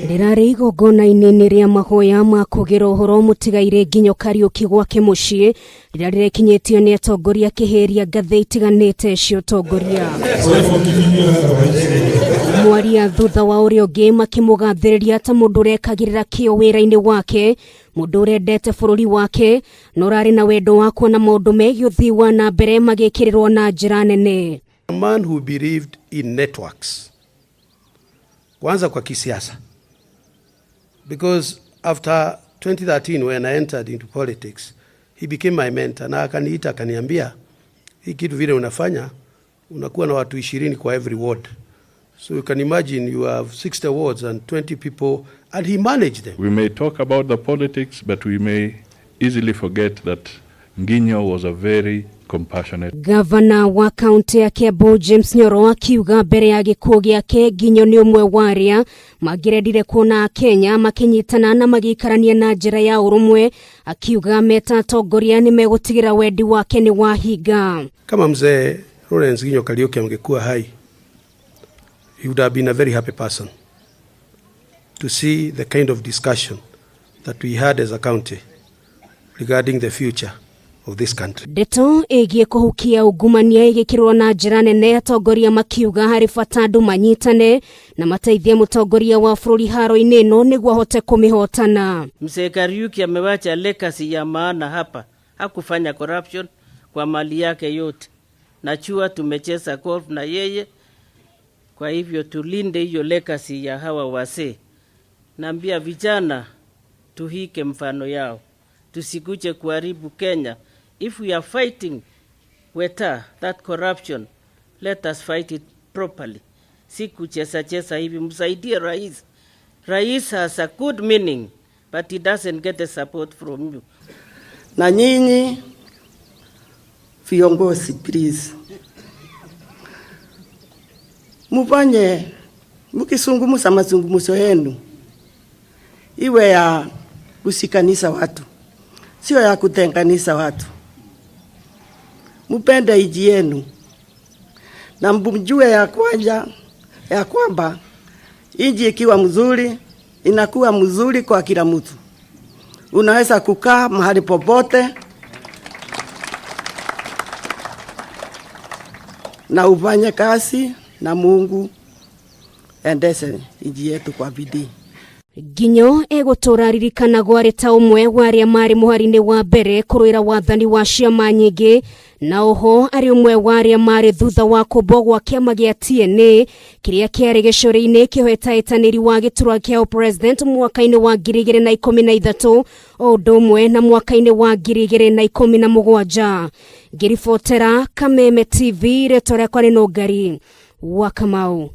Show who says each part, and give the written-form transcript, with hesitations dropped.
Speaker 1: Rirari igongona-ini ria mahoya ma kugira uhoro mutigairi Nginyo Kariuki gwake mucii rira rirekinyitio ni Atongoria kiheria ngathe itiganite cia utongoria. Mwaria thutha wa uria ungi makimugathiriria ta mundu rekagirira kioo wira-ini wake, mundu urendete bururi wake, na urari na wendo wa kuona maundu megie uthii wa nambere magikirirwo na njira nene.
Speaker 2: A man who believed in networks. Kwanza kwa kisiasa. Because after 2013 when I entered into politics, he became my mentor na akaniita akaniambia, hii kitu vile unafanya unakuwa na watu 20 kwa every ward. So you can imagine you have 60 wards and 20 people, and he managed them.
Speaker 3: We may talk about the politics, but we may easily forget that Nginyo was a very compassionate.
Speaker 1: Governor wa county ya Kiambu James Nyoro akiuga mbere ya gikuo giake Nginyo ni umwe waria magirendire kuona Kenya makinyitana na magikarania na njira ya urumwe, akiuga meta Atongoria ni megutigira wendi wake ni wahinga.
Speaker 2: Kama mzee Nginyo Kariuki angekuwa hai, he would have been a very happy person to see the kind of discussion that we had as a county regarding the future of this country.
Speaker 1: Deto egie kuhukia ugumania igikirwo na njira nene, Atongoria makiuga hari bata andu manyitane na mateithie mutongoria wa bururi haro-ini ino niguo ahote kumihotana.
Speaker 4: Mzee Kariuki amewacha legacy ya maana hapa. Hakufanya corruption kwa mali yake yote. Najua tumecheza golf na yeye. Kwa hivyo tulinde hiyo legacy ya hawa wazee. Naambia vijana tuhike mfano yao. Tusikuje kuharibu Kenya. If we are fighting with that corruption, let us fight it properly. Si kucheza hivi. Msaidie rais. Rais has a good meaning, but he doesn't get the support from you.
Speaker 5: Na nyinyi viongozi, please, mufanye mukizungumza mazungumzo yenu iwe ya kushikanisha watu, sio ya kutenganisha watu. Mupende nchi yenu na mjue ya kwamba nchi ikiwa mzuri inakuwa mzuri kwa kila mtu. Unaweza kukaa mahali popote na ufanye kazi na Mungu endeshe nchi yetu kwa bidii.
Speaker 1: Nginyo egutura ririkanagwo ari ta umwe wa aria mari muhari-ini wa mbere kuruira wathani wa ciama nyingi, na oho ari umwe wa aria mari thutha wa kumbogwa kiama gia thiini kiria kiari gicuri-ini kihwetaitaniri wa giturwa kia president mwaka-ini wa 2013 o undu umwe na mwaka-ini wa 2017. Ngiribotera Kameme TV, rĩtwa rĩakwa nĩ Nungari wa Kamau.